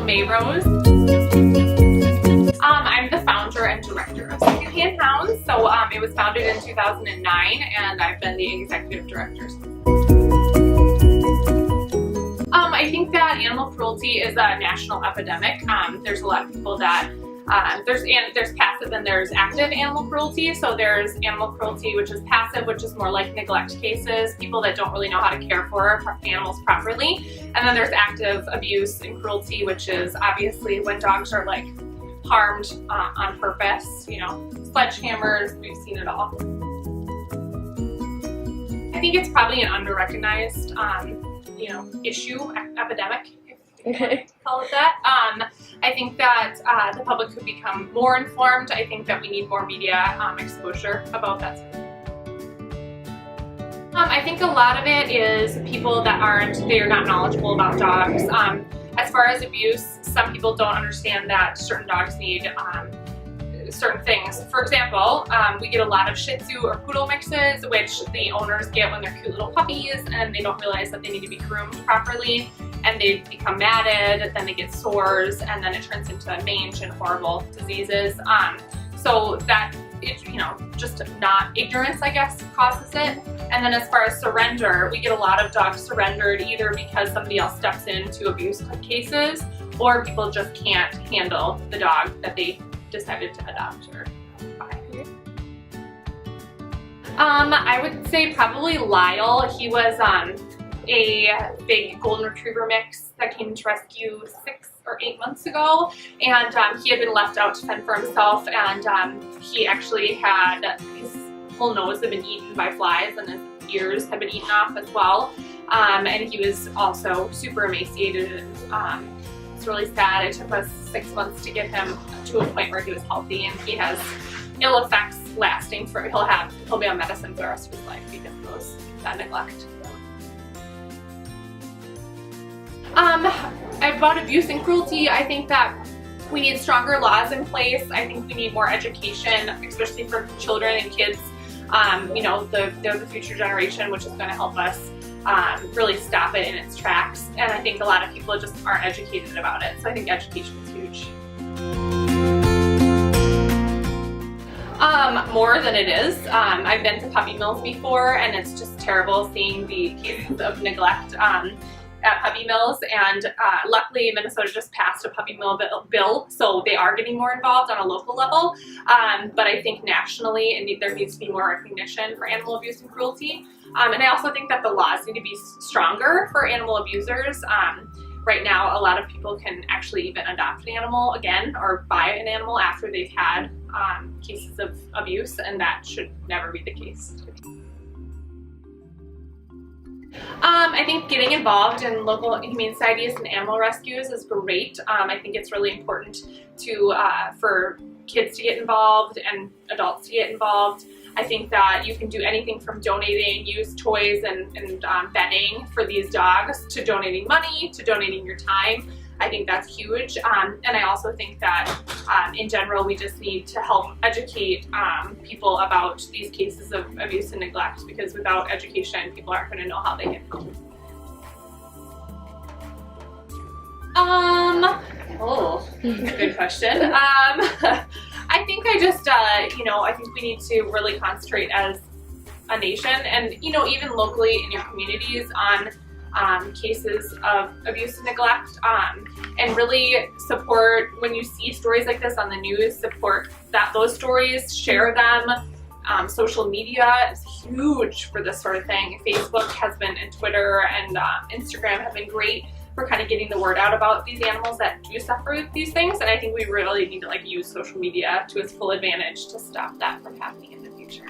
Mairose. I'm the founder and director of Secondhand Hounds. So it was founded in 2009 and I've been the executive director. I think that animal cruelty is a national epidemic. There's a lot of people that there's passive and there's active animal cruelty. So there's animal cruelty, which is passive, which is more like neglect cases, people that don't really know how to care for animals properly. And then there's active abuse and cruelty, which is obviously when dogs are like harmed on purpose, you know, sledgehammers, we've seen it all. I think it's probably an under-recognized, you know, issue, epidemic, if you want to call it that. I think that the public could become more informed. I think that we need more media exposure about that. I think a lot of it is people that they're not knowledgeable about dogs. As far as abuse, some people don't understand that certain dogs need certain things. For example, we get a lot of Shih Tzu or Poodle mixes, which the owners get when they're cute little puppies and they don't realize that they need to be groomed properly, and they become matted, then they get sores, and then it turns into mange and horrible diseases. So that, you know, just not ignorance, I guess, causes it. And then as far as surrender, we get a lot of dogs surrendered either because somebody else steps into abuse cases, or people just can't handle the dog that they decided to adopt or buy. I would say probably Lyle. He was a big golden retriever mix that came to rescue 6 or 8 months ago, and he had been left out to fend for himself, and he actually had his whole nose had been eaten by flies and his ears had been eaten off as well, and he was also super emaciated, and it's really sad. It took us 6 months to get him to a point where he was healthy, and he has ill effects lasting for, he'll be on medicine for the rest of his life because of that neglect. About abuse and cruelty, I think that we need stronger laws in place. I think we need more education, especially for children and kids. You know, they're the future generation, which is going to help us really stop it in its tracks. And I think a lot of people just aren't educated about it. So I think education is huge. More than it is. I've been to puppy mills before, and it's just terrible seeing the cases of neglect at puppy mills, and luckily Minnesota just passed a puppy mill bill, so they are getting more involved on a local level, but I think nationally there needs to be more recognition for animal abuse and cruelty, and I also think that the laws need to be stronger for animal abusers. Right now a lot of people can actually even adopt an animal again or buy an animal after they've had cases of abuse, and that should never be the case. I think getting involved in local humane societies and animal rescues is great. I think it's really important for kids to get involved and adults to get involved. I think that you can do anything from donating used toys and bedding for these dogs to donating money to donating your time. I think that's huge. And I also think that in general we just need to help educate people about these cases of abuse and neglect, because without education people aren't going to know how they get help. Good question. I think I think we need to really concentrate as a nation and, you know, even locally in your communities on cases of abuse and neglect, and really support when you see stories like this on the news. Support those stories, share them. Social media is huge for this sort of thing. Facebook has been, and Twitter and Instagram have been great for kind of getting the word out about these animals that do suffer these things, and I think we really need to use social media to its full advantage to stop that from happening in the future.